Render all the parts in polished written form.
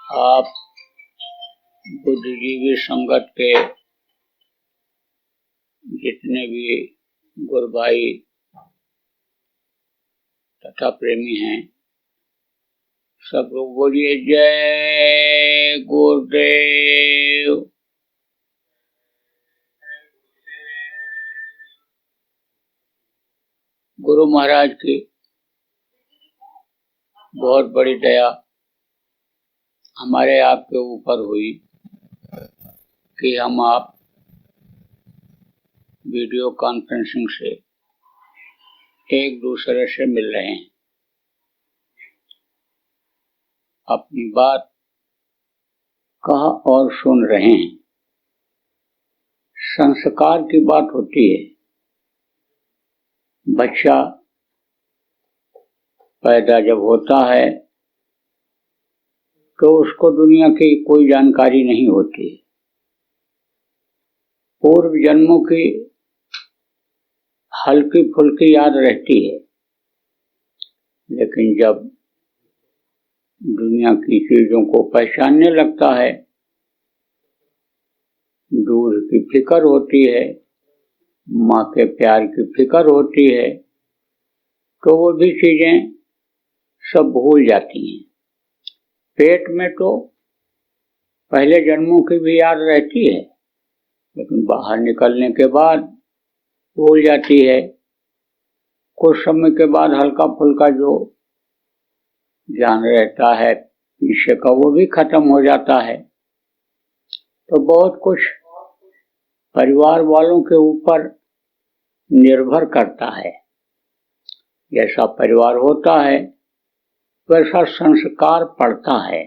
आप बुद्धिजीवी संगत के जितने भी गुरु भाई तथा प्रेमी हैं, सब लोग बोलिए जय गुरुदेव। गुरु महाराज की बहुत बड़ी दया हमारे आपके ऊपर हुई कि हम आप वीडियो कॉन्फ्रेंसिंग से एक दूसरे से मिल रहे हैं, अपनी बात कहा और सुन रहे हैं। संस्कार की बात होती है। बच्चा पैदा जब होता है तो उसको दुनिया की कोई जानकारी नहीं होती। पूर्व जन्मों की हल्की फुल्की याद रहती है, लेकिन जब दुनिया की चीजों को पहचानने लगता है, दूध की फिक्र होती है, माँ के प्यार की फिक्र होती है, तो वो भी चीजें सब भूल जाती हैं। पेट में तो पहले जन्मों की भी याद रहती है, लेकिन बाहर निकलने के बाद भूल जाती है। कुछ समय के बाद हल्का फुल्का जो ज्ञान रहता है पीछे का, वो भी खत्म हो जाता है। तो बहुत कुछ परिवार वालों के ऊपर निर्भर करता है। जैसा परिवार होता है वैसा संस्कार पड़ता है।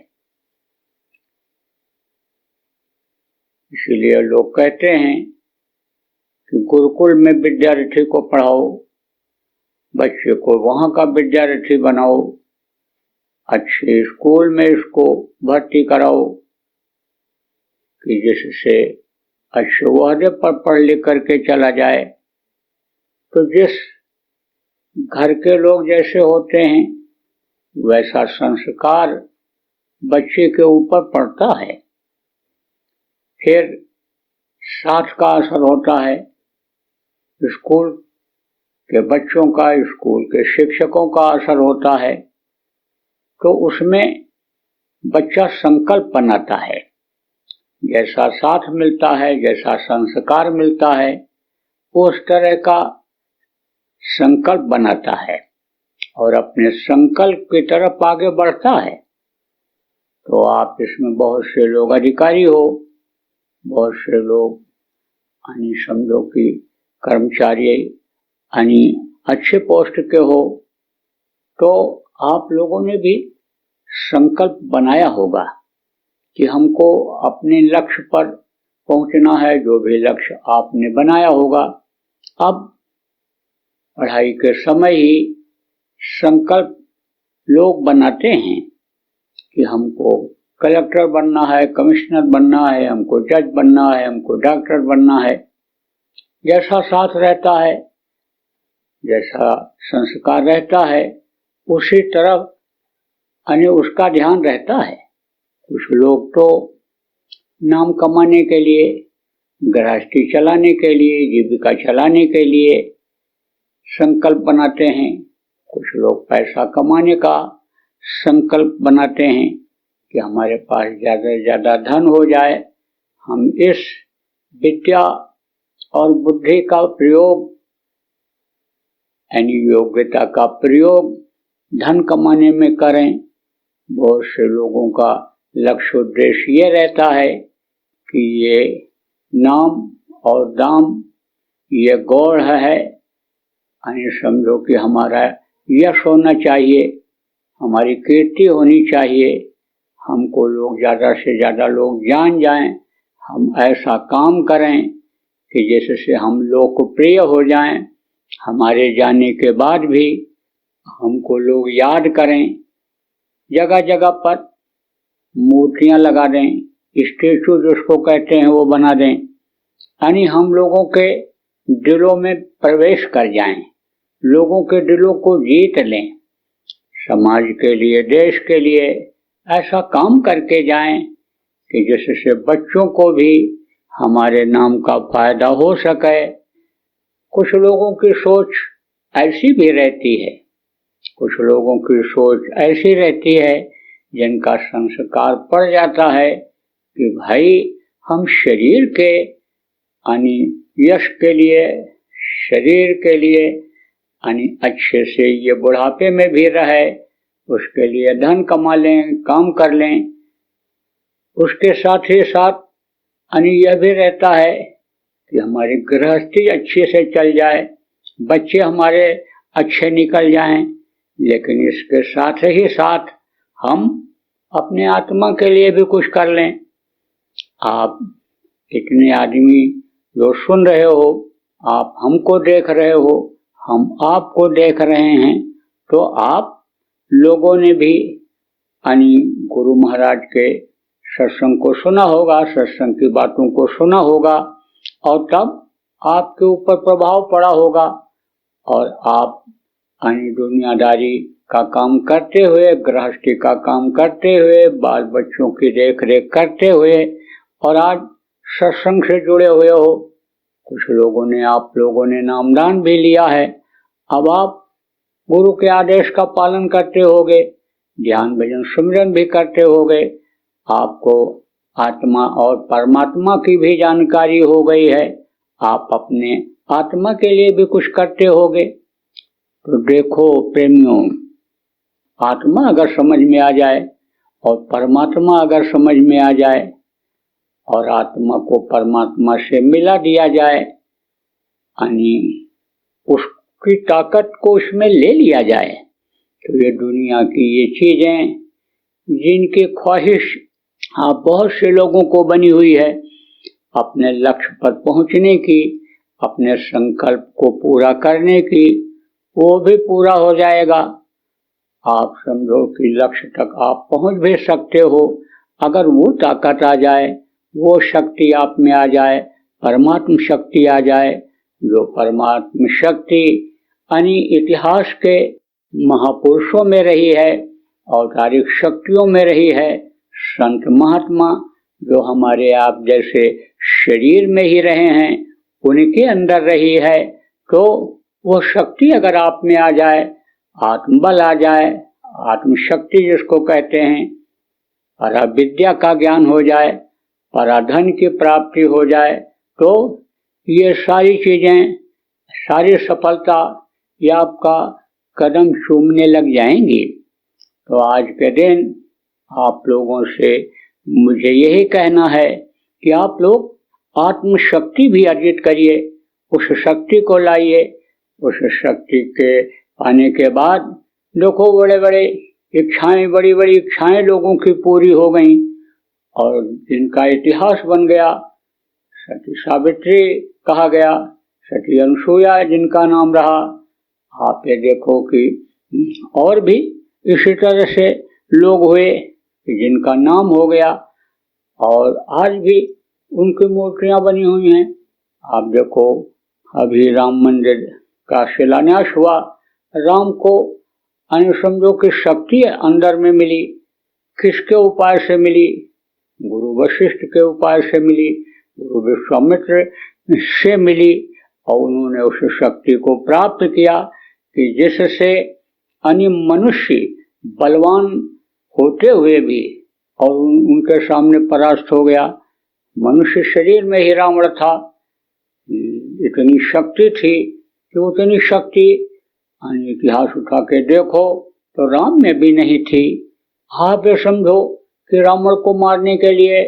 इसीलिए लोग कहते हैं कि गुरुकुल में विद्यार्थी को पढ़ाओ, बच्चे को वहां का विद्यार्थी बनाओ, अच्छे स्कूल में इसको भर्ती कराओ कि जिससे अच्छे ओहदे पर पढ़ लिख करके चला जाए। तो जिस घर के लोग जैसे होते हैं वैसा संस्कार बच्चे के ऊपर पड़ता है। फिर साथ का असर होता है, स्कूल के बच्चों का, स्कूल के शिक्षकों का असर होता है। तो उसमें बच्चा संकल्प बनाता है। जैसा साथ मिलता है, जैसा संस्कार मिलता है, उस तरह का संकल्प बनाता है और अपने संकल्प की तरफ आगे बढ़ता है। तो आप इसमें बहुत से लोग अधिकारी हो, बहुत से लोग समझो कि कर्मचारी अच्छे पोस्ट के हो, तो आप लोगों ने भी संकल्प बनाया होगा कि हमको अपने लक्ष्य पर पहुंचना है। जो भी लक्ष्य आपने बनाया होगा, अब पढ़ाई के समय ही संकल्प लोग बनाते हैं कि हमको कलेक्टर बनना है, कमिश्नर बनना है, हमको जज बनना है, हमको डॉक्टर बनना है। जैसा साथ रहता है, जैसा संस्कार रहता है, उसी तरफ उसका ध्यान रहता है। कुछ लोग तो नाम कमाने के लिए, गृहस्थी चलाने के लिए, जीविका चलाने के लिए संकल्प बनाते हैं। कुछ लोग पैसा कमाने का संकल्प बनाते हैं कि हमारे पास ज्यादा से ज्यादा धन हो जाए, हम इस विद्या और बुद्धि का प्रयोग योग्यता का प्रयोग धन कमाने में करें। बहुत से लोगों का लक्ष्य उद्देश्य ये रहता है कि ये नाम और दाम ये गौड़ है, समझो कि हमारा यश होना चाहिए, हमारी कीर्ति होनी चाहिए, हमको लोग ज्यादा से ज्यादा लोग जान जाएं, हम ऐसा काम करें कि जिससे हम लोकप्रिय हो जाएं, हमारे जाने के बाद भी हमको लोग याद करें। जगह जगह पर मूर्तियां लगा दें, स्टेचू जिसको कहते हैं वो बना दें, यानी हम लोगों के दिलों में प्रवेश कर जाएं, लोगों के दिलों को जीत लें। समाज के लिए, देश के लिए ऐसा काम करके जाएं कि जिससे बच्चों को भी हमारे नाम का फायदा हो सके। कुछ लोगों की सोच ऐसी भी रहती है, कुछ लोगों की सोच ऐसी रहती है जिनका संस्कार पड़ जाता है कि भाई हम शरीर के यानी यश के लिए, शरीर के लिए यानी अच्छे से ये बुढ़ापे में भी रहे, उसके लिए धन कमा लें, काम कर लें। उसके साथ ही साथ यानी यह भी रहता है कि हमारी गृहस्थी अच्छे से चल जाए, बच्चे हमारे अच्छे निकल जाएं। लेकिन इसके साथ ही साथ हम अपने आत्मा के लिए भी कुछ कर लें। आप इतने आदमी जो सुन रहे हो, आप हमको देख रहे हो, हम आपको देख रहे हैं, तो आप लोगों ने भी यानी गुरु महाराज के सत्संग को सुना होगा, सत्संग की बातों को सुना होगा, और तब आपके ऊपर प्रभाव पड़ा होगा और आप यानी दुनियादारी का काम करते हुए, गृहस्थी का काम करते हुए, बाल बच्चों की देख रेख करते हुए और आज सत्संग से जुड़े हुए हो। कुछ लोगों ने, आप लोगों ने नामदान भी लिया है। अब आप गुरु के आदेश का पालन करते होगे, ध्यान भजन सिमरन भी करते होगे, आपको आत्मा और परमात्मा की भी जानकारी हो गई है, आप अपने आत्मा के लिए भी कुछ करते होगे। तो देखो प्रेमियों, आत्मा अगर समझ में आ जाए और परमात्मा अगर समझ में आ जाए और आत्मा को परमात्मा से मिला दिया जाए, यानी उसकी ताकत को उसमें ले लिया जाए, तो ये दुनिया की ये चीजें जिनकी ख्वाहिश आप बहुत से लोगों को बनी हुई है अपने लक्ष्य पर पहुंचने की, अपने संकल्प को पूरा करने की, वो भी पूरा हो जाएगा। आप समझो कि लक्ष्य तक आप पहुंच भी सकते हो अगर वो ताकत आ जाए, वो शक्ति आप में आ जाए, परमात्म शक्ति आ जाए, जो परमात्म शक्ति यानी इतिहास के महापुरुषों में रही है, औतारिक शक्तियों में रही है, संत महात्मा जो हमारे आप जैसे शरीर में ही रहे हैं उनके अंदर रही है। तो वो शक्ति अगर आप में आ जाए, आत्मबल आ जाए, आत्मशक्ति जिसको कहते हैं, पराविद्या का ज्ञान हो जाए, पराधन की प्राप्ति हो जाए, तो ये सारी चीजें, सारी सफलता ये आपका कदम चूमने लग जाएंगी। तो आज के दिन आप लोगों से मुझे यही कहना है कि आप लोग आत्मशक्ति भी अर्जित करिए, उस शक्ति को लाइए। उस शक्ति के पाने के बाद देखो बड़े बड़े इच्छाएं, बड़ी बड़ी इच्छाएं लोगों की पूरी हो गई और जिनका इतिहास बन गया, सती सावित्री कहा गया, सती अनुसुईया जिनका नाम रहा। आप ये देखो कि और भी इसी तरह से लोग हुए जिनका नाम हो गया और आज भी उनकी मूर्तियां बनी हुई हैं। आप देखो अभी राम मंदिर का शिलान्यास हुआ, राम को समझो कि शक्ति अंदर में मिली, किसके उपाय से मिली? गुरु वशिष्ठ के उपाय से मिली, गुरु विश्वामित्र से मिली और उन्होंने उस शक्ति को प्राप्त किया कि जिससे अन्य मनुष्य बलवान होते हुए भी और उनके सामने परास्त हो गया। मनुष्य शरीर में ही रावण था, इतनी शक्ति थी कि उतनी शक्ति इतिहास उठा के देखो तो राम में भी नहीं थी। आप ये समझो कि रावण को मारने के लिए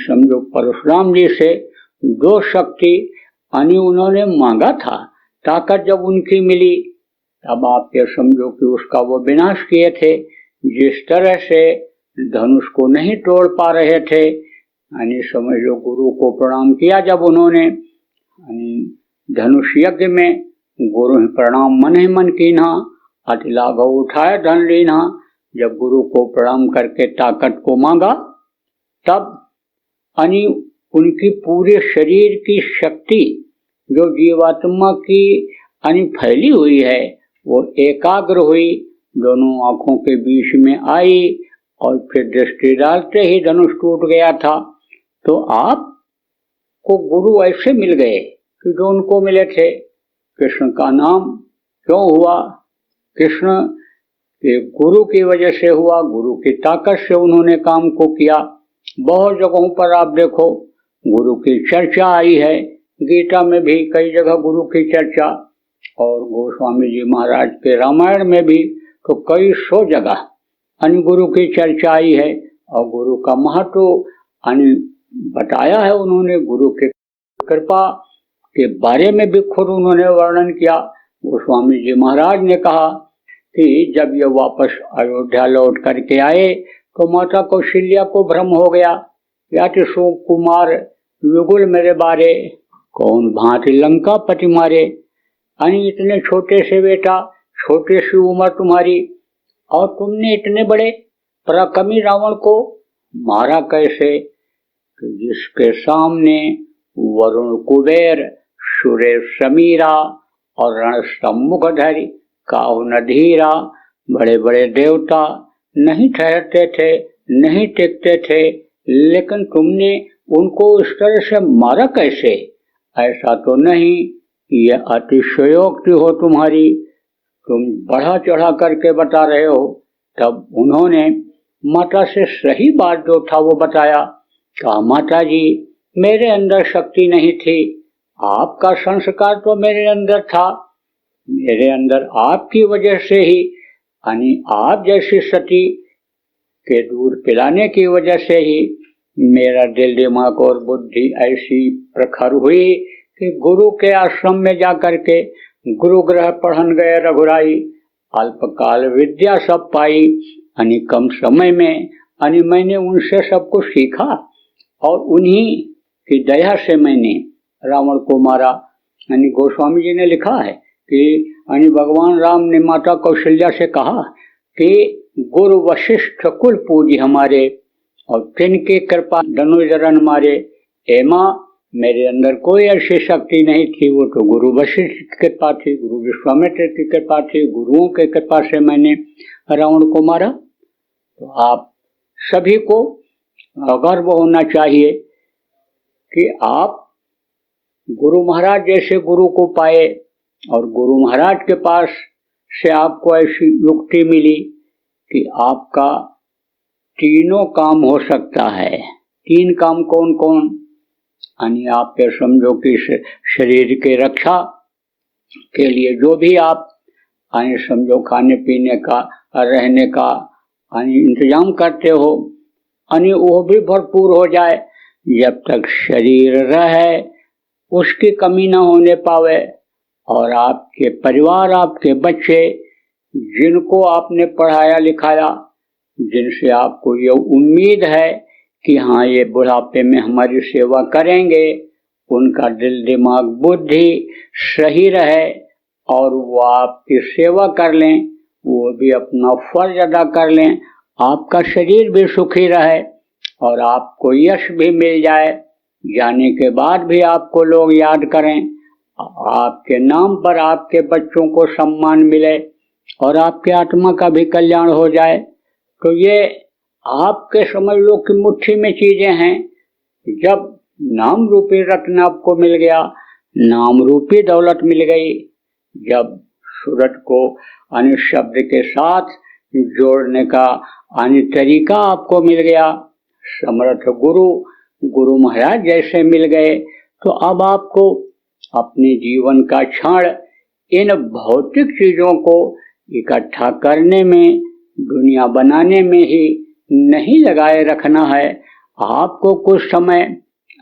समझो परशुराम जी से दो शक्ति उन्होंने मांगा था, ताकत जब उनकी मिली तब आप ये समझो कि उसका वो विनाश किए थे। जिस तरह से धनुष को नहीं तोड़ पा रहे थे, समझ लो गुरु को प्रणाम किया जब उन्होंने धनुष यज्ञ में, गुरु ही प्रणाम मन ही मन कीन्हा, अति लाघव उठाए धन लीन्हा। जब गुरु को प्रणाम करके ताकत को मांगा तब उनकी पूरे शरीर की शक्ति जो जीवात्मा की फैली हुई है वो एकाग्र हुई, दोनों आंखों के बीच में आई और फिर दृष्टि डालते ही धनुष टूट गया था। तो आपको गुरु ऐसे मिल गए कि जो उनको मिले थे। कृष्ण का नाम क्यों हुआ? कृष्ण के गुरु की वजह से हुआ, गुरु की ताकत से उन्होंने काम को किया। बहुत जगहों पर आप देखो गुरु की चर्चा आई है, गीता में भी कई जगह गुरु की चर्चा, और गोस्वामी जी महाराज के रामायण में भी तो कई सौ जगह गुरु की चर्चा आई है। और गुरु का महत्व बताया है उन्होंने, गुरु की कृपा के बारे में भी खुद उन्होंने वर्णन किया। गोस्वामी जी महाराज ने कहा कि जब ये वापस अयोध्या लौट करके आए तो माता कौशल्या को भ्रम हो गया, या तो सुकुमार युगुल मेरे बारे, कौन भांति लंका पति मारे। इतने छोटे से बेटा, छोटे सी उम्र तुम्हारी, और तुमने इतने बड़े पराक्रमी रावण को मारा कैसे? जिसके सामने वरुण कुबेर, सुरेश समीरा और रण सम्मुख धरी काहु नधीरा, बड़े बड़े देवता नहीं ठहरते थे, नहीं टिकते थे, लेकिन तुमने उनको इस तरह से मारा कैसे? ऐसा तो नहीं, यह अतिशयोक्ति हो तुम्हारी, तुम बढ़ा चढ़ा करके बता रहे हो। तब उन्होंने माता से सही बात जो था वो बताया। कहा माता जी, मेरे अंदर शक्ति नहीं थी, आपका संस्कार तो मेरे अंदर था, मेरे अंदर आपकी वजह से ही, यानी आप जैसी सती के दूध पिलाने की वजह से ही मेरा दिल, दिमाग और बुद्धि ऐसी प्रखर हुई कि गुरु के आश्रम में जाकर के गुरु ग्रह पढ़न गए रघुराई, अल्पकाल विद्या सब पाई, कम समय में मैंने उनसे सब कुछ सीखा, और उन्हीं की दया से मैंने रावण को मारा। गोस्वामी जी ने लिखा है कि भगवान राम ने माता कौशल्या से कहा कि गुरु वशिष्ठ कुल पूजी हमारे, और तिनकी कृपा धनुर्धर मारे। एमा मेरे अंदर कोई ऐसी शक्ति नहीं थी, वो तो गुरु वशिष्ठ की कृपा थी, गुरु विश्वामित्र की कृपा थी, गुरुओं की कृपा से मैंने रावण को मारा। तो आप सभी को गर्व होना चाहिए कि आप गुरु महाराज जैसे गुरु को पाए, और गुरु महाराज के पास से आपको ऐसी युक्ति मिली कि आपका तीनों काम हो सकता है। तीन काम कौन कौन? आप ये समझो कि शरीर के रक्षा के लिए जो भी आप समझो खाने पीने का, रहने का इंतजाम करते हो, वो भी भरपूर हो जाए। जब तक शरीर रहे उसकी कमी ना होने पावे, और आपके परिवार, आपके बच्चे जिनको आपने पढ़ाया लिखाया, जिनसे आपको ये उम्मीद है कि हाँ ये बुढ़ापे में हमारी सेवा करेंगे, उनका दिल, दिमाग, बुद्धि सही रहे और वो आपकी सेवा कर लें, वो भी अपना फर्ज अदा कर लें, आपका शरीर भी सुखी रहे और आपको यश भी मिल जाए, जाने के बाद भी आपको लोग याद करें, आपके नाम पर आपके बच्चों को सम्मान मिले और आपके आत्मा का भी कल्याण हो जाए। तो ये आपके समझ लो कि मुट्ठी में चीजें हैं। जब नाम रूपी रत्न आपको मिल गया, नाम रूपी दौलत मिल गई, जब सूरत को अन्य शब्द के साथ जोड़ने का अन्य तरीका आपको मिल गया, समर्थ गुरु महाराज जैसे मिल गए, तो अब आपको अपने जीवन का क्षण इन भौतिक चीजों को इकट्ठा करने में, दुनिया बनाने में ही नहीं लगाए रखना है। आपको कुछ समय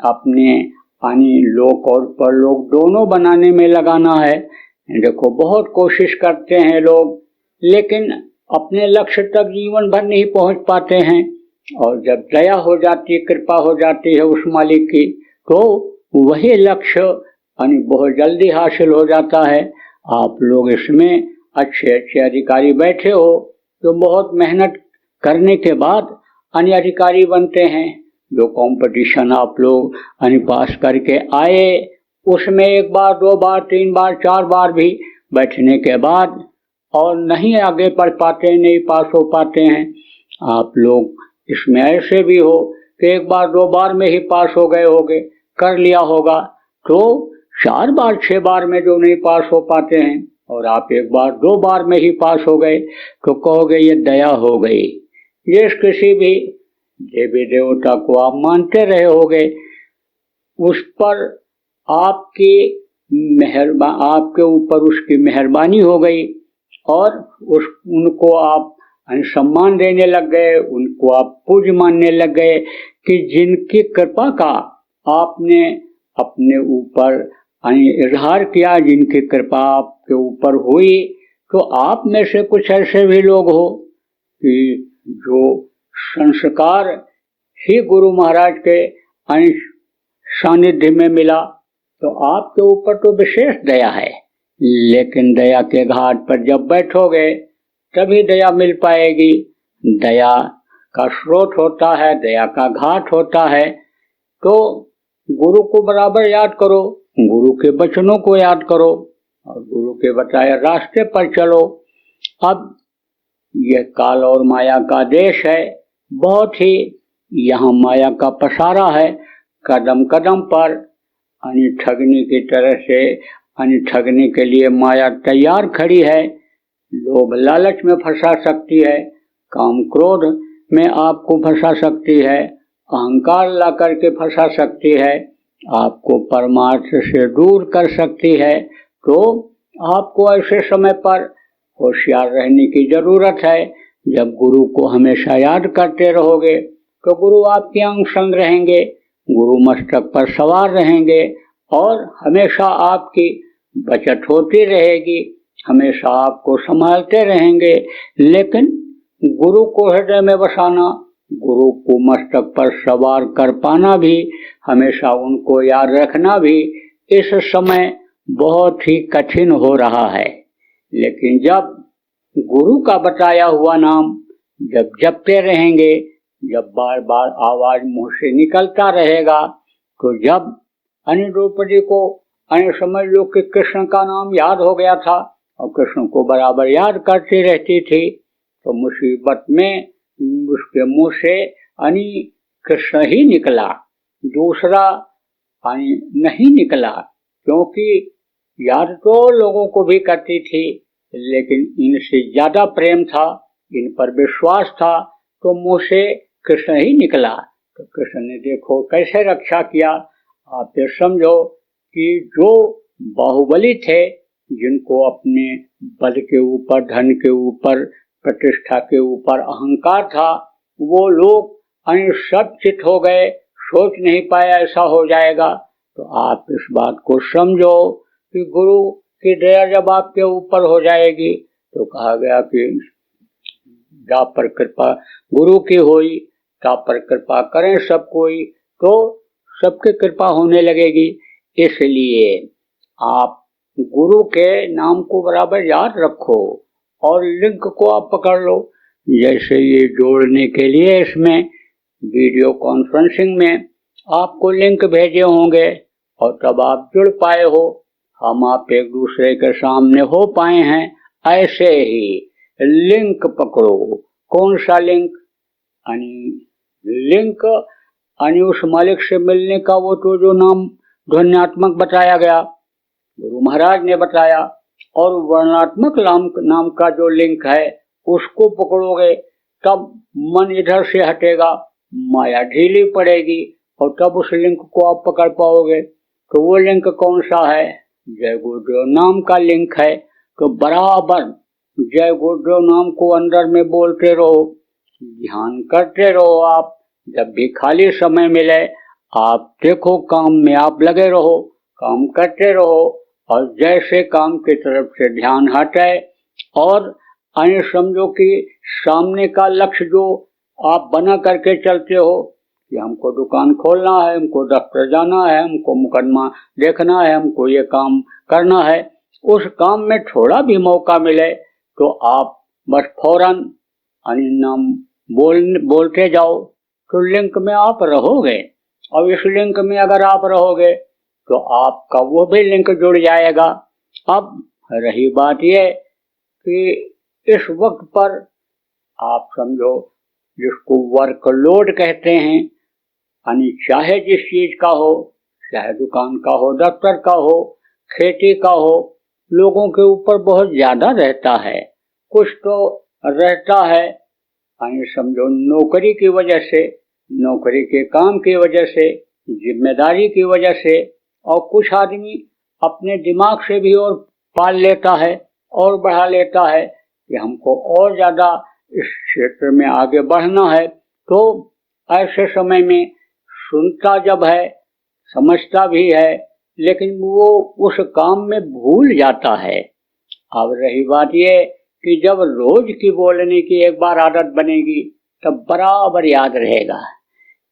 अपने लोक और परलोक दोनों बनाने में लगाना है। देखो बहुत कोशिश करते हैं लोग, लेकिन अपने लक्ष्य तक जीवन भर नहीं पहुंच पाते हैं, और जब दया हो जाती है, कृपा हो जाती है उस मालिक की, तो वही लक्ष्य बहुत जल्दी हासिल हो जाता है। आप लोग इसमें अच्छे अच्छे अधिकारी बैठे हो जो बहुत मेहनत करने के बाद अधिकारी बनते हैं। जो कंपटीशन आप लोग पास करके आए, उसमें एक बार, दो बार, तीन बार, चार बार भी बैठने के बाद और नहीं आगे बढ़ पाते, नहीं पास हो पाते हैं, आप लोग इसमें ऐसे भी हो कि एक बार 2 बार में ही पास हो गए होगे, कर लिया होगा, तो 4 बार 6 बार में जो नहीं पास हो पाते हैं और आप एक बार 2 बार में ही पास हो गए तो कहोगे ये दया हो गई। ये किसी भी देवी देवता को आप मानते रहे होगे, उस पर आपकी आपके ऊपर उसकी मेहरबानी हो गई और उनको आप सम्मान देने लग गए, उनको आप पूज्य मानने लग गए कि जिनकी कृपा का आपने अपने ऊपर इजहार किया, जिनकी कृपा आपके ऊपर हुई। तो आप में से कुछ ऐसे भी लोग हो कि जो संस्कार ही गुरु महाराज के सानिध्य में मिला, तो आपके ऊपर तो विशेष दया है। लेकिन दया के घाट पर जब बैठोगे तभी दया मिल पाएगी। दया का स्रोत होता है, दया का घाट होता है। तो गुरु को बराबर याद करो, गुरु के वचनों को याद करो और गुरु के बताए रास्ते पर चलो। अब यह काल और माया का देश है, बहुत ही यहाँ माया का पसारा है। कदम कदम पर ठगने की तरह से ठगने के लिए माया तैयार खड़ी है। लोभ लालच में फंसा सकती है, काम क्रोध में आपको फंसा सकती है, अहंकार ला करके फंसा सकती है, आपको परमार्थ से दूर कर सकती है। तो आपको ऐसे समय पर होशियार रहने की जरूरत है। जब गुरु को हमेशा याद करते रहोगे तो गुरु आपके अंग संग रहेंगे, गुरु मस्तक पर सवार रहेंगे और हमेशा आपकी बचत होती रहेगी, हमेशा आपको संभालते रहेंगे। लेकिन गुरु को हृदय में बसाना, गुरु को मस्तक पर सवार कर पाना भी, हमेशा उनको याद रखना भी इस समय बहुत ही कठिन हो रहा है। लेकिन जब गुरु का बताया हुआ नाम जब जपते रहेंगे, जब बार बार आवाज मुंह से निकलता रहेगा, तो जब द्रौपदी को समझ लो कि कृष्ण का नाम याद हो गया था और कृष्ण को बराबर याद करती रहती थी, तो मुसीबत में उसके मुंह से कृष्ण ही निकला, दूसरा नहीं निकला। क्योंकि याद तो लोगों को भी करती थी, लेकिन इनसे ज्यादा प्रेम था, इन पर विश्वास था, तो मुंह से कृष्ण ही निकला। तो कृष्ण ने देखो कैसे रक्षा किया। आप ये समझो कि जो बाहुबली थे, जिनको अपने बल के ऊपर, धन के ऊपर, प्रतिष्ठा के ऊपर अहंकार था, वो लोग सब चित हो गए, सोच नहीं पाया ऐसा हो जाएगा। तो आप इस बात को समझो कि गुरु की दया जब आपके ऊपर हो जाएगी, तो कहा गया कि जा पर कृपा गुरु की होई, ता पर कृपा करें सब कोई, तो सबकी कृपा होने लगेगी। इसलिए आप गुरु के नाम को बराबर याद रखो और लिंक को आप पकड़ लो। जैसे ये जोड़ने के लिए इसमें वीडियो कॉन्फ्रेंसिंग में आपको लिंक भेजे होंगे और तब आप जुड़ पाए हो, हम आप एक दूसरे के सामने हो पाए हैं। ऐसे ही लिंक पकड़ो। कौन सा लिंक? लिंक उस मालिक से मिलने का, वो तो जो नाम ध्वन्यात्मक बताया गया, गुरु महाराज ने बताया, और वर्णात्मक नाम का जो लिंक है उसको पकड़ोगे तब मन इधर से हटेगा, माया ढीली पड़ेगी और तब उस लिंक को आप पकड़ पाओगे। तो वो लिंक कौन सा है? जय गुरुदेव नाम का लिंक है। तो बराबर जय गुरुदेव नाम को अंदर में बोलते रहो, ध्यान करते रहो। आप जब भी खाली समय मिले आप देखो, काम में आप लगे रहो, काम करते रहो, और जैसे काम की तरफ से ध्यान हटे और समझो कि सामने का लक्ष्य जो आप बना करके चलते हो कि हमको दुकान खोलना है, हमको दफ्तर जाना है, हमको मुकदमा देखना है, हमको ये काम करना है, उस काम में थोड़ा भी मौका मिले तो आप बस फौरन नाम बोलते जाओ, तो लिंक में आप रहोगे। और इस लिंक में अगर आप रहोगे तो आपका वो भी लिंक जुड़ जाएगा। अब रही बात ये कि इस वक्त पर आप समझो जिसको वर्कलोड कहते हैं, यानी चाहे जिस चीज का हो, चाहे दुकान का हो, दफ्तर का हो, खेती का हो, लोगों के ऊपर बहुत ज्यादा रहता है। कुछ तो रहता है यानी समझो नौकरी की वजह से, नौकरी के काम की वजह से, जिम्मेदारी की वजह से, और कुछ आदमी अपने दिमाग से भी और पाल लेता है और बढ़ा लेता है कि हमको और ज्यादा इस क्षेत्र में आगे बढ़ना है। तो ऐसे समय में सुनता जब है, समझता भी है, लेकिन वो उस काम में भूल जाता है। अब रही बात ये कि जब रोज की बोलने की एक बार आदत बनेगी तब बराबर याद रहेगा।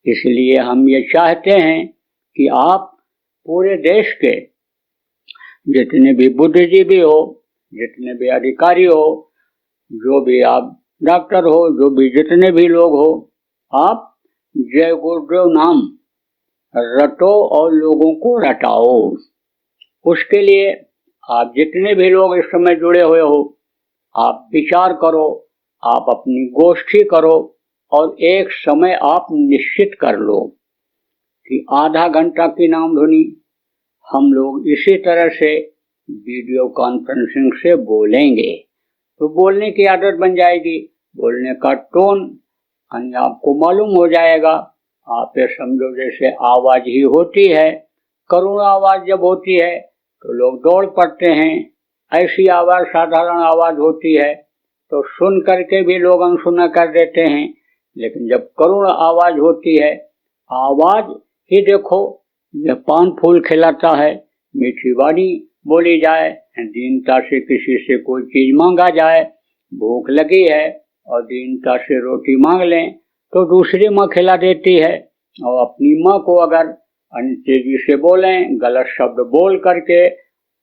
इसलिए हम ये चाहते हैं कि आप पूरे देश के जितने भी बुद्धिजीवी हो, जितने भी अधिकारी हो, जो भी आप डॉक्टर हो, जो भी जितने भी लोग हो, आप जय गुरुदेव नाम रटो और लोगों को रटाओ। उसके लिए आप जितने भी लोग इस समय जुड़े हुए हो, आप विचार करो, आप अपनी गोष्ठी करो और एक समय आप निश्चित कर लो कि आधा घंटा की नाम धुनी हम लोग इसी तरह से वीडियो कॉन्फ्रेंसिंग से बोलेंगे। तो बोलने की आदत बन जाएगी, बोलने का टोन आपको मालूम हो जाएगा। आप ये समझो जैसे आवाज ही होती है, करुण आवाज जब होती है तो लोग दौड़ पड़ते हैं। ऐसी आवाज साधारण आवाज होती है तो सुन करके भी लोग अनसुना कर देते हैं, लेकिन जब करुण आवाज होती है, आवाज ही देखो यह पान फूल खिलाता है, मीठी वाणी बोली जाए, दीनता से किसी से कोई चीज मांगा जाए, भूख लगी है और दीनता से रोटी मांग लें तो दूसरी माँ खिला देती है। और अपनी माँ को अगर तेजी से बोलें, गलत शब्द बोल करके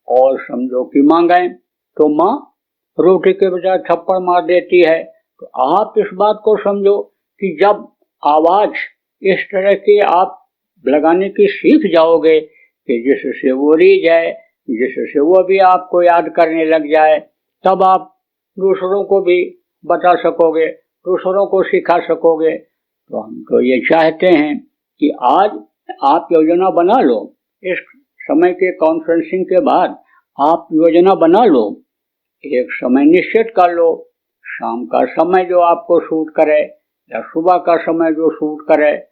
और समझो कि मांगें तो माँ रोटी के बजाय थप्पड़ मार देती है। तो आप इस बात को समझो कि जब आवाज इस तरह की आप लगाने की सीख जाओगे कि जिससे वो री जाए, जिससे वो भी आपको याद करने लग जाए, तब आप दूसरों को भी बता सकोगे, दूसरों को सिखा सकोगे। तो हम तो ये चाहते हैं कि आज आप योजना बना लो, इस समय के कॉन्फ्रेंसिंग के बाद आप योजना बना लो, एक समय निश्चित कर लो, शाम का समय जो आपको सूट करे या सुबह का समय जो सूट करे,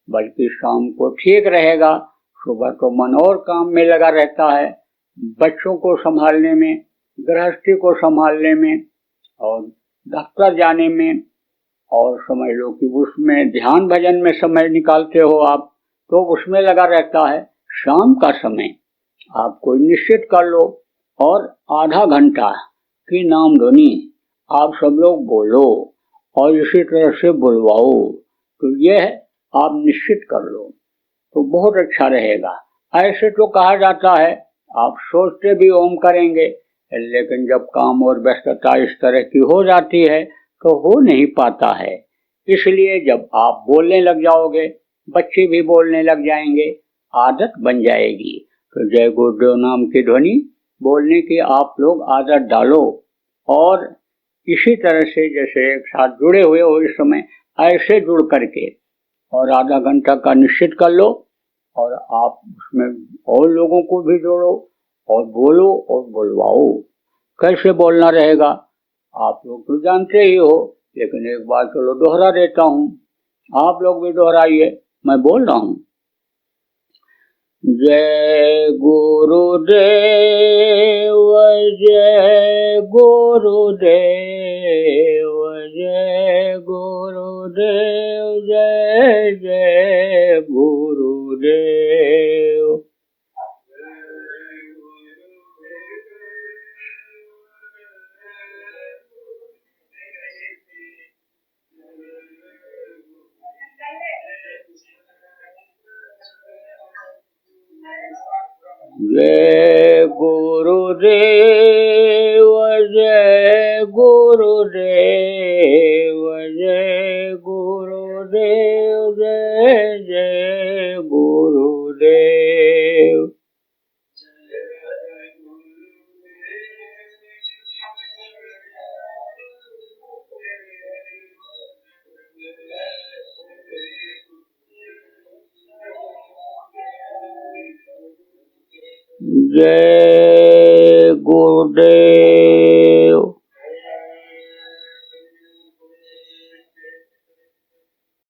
बल्कि शाम को ठीक रहेगा। सुबह तो मन और काम में लगा रहता है, बच्चों को संभालने में, गृहस्थी को संभालने में और दफ्तर जाने में, और समझ लो कि उसमें ध्यान भजन में समय निकालते हो आप, तो उसमें लगा रहता है। शाम का समय आप कोई निश्चित कर लो और आधा घंटा की नाम धुनी आप सब लोग बोलो और इसी तरह से बुलवाओ। तो यह आप निश्चित कर लो तो बहुत अच्छा रहेगा। ऐसे तो कहा जाता है आप सोचते भी ओम करेंगे, लेकिन जब काम और व्यस्तता इस तरह की हो जाती है तो हो नहीं पाता है। इसलिए जब आप बोलने लग जाओगे, बच्चे भी बोलने लग जाएंगे, आदत बन जाएगी। तो जय गुरुदेव नाम की ध्वनि बोलने की आप लोग आदत डालो और इसी तरह से जैसे एक साथ जुड़े हुए हो इस समय, ऐसे जुड़ करके और आधा घंटा का निश्चित कर लो और आप उसमें और लोगों को भी जोड़ो और बोलो और बुलवाओ। कैसे बोलना रहेगा आप लोग तो जानते ही हो, लेकिन एक बार चलो दोहरा देता हूँ, आप लोग भी दोहराइए, मैं बोल रहा हूँ। जय गुरुदेव, जय गुरुदेव, जय गुरुदेव, जय जय गुरुदेव। जय गुरुदेव, जय गुरुदेव, जय गुरुदेव, जय जय गुरुदेव। जय गुरुदेव।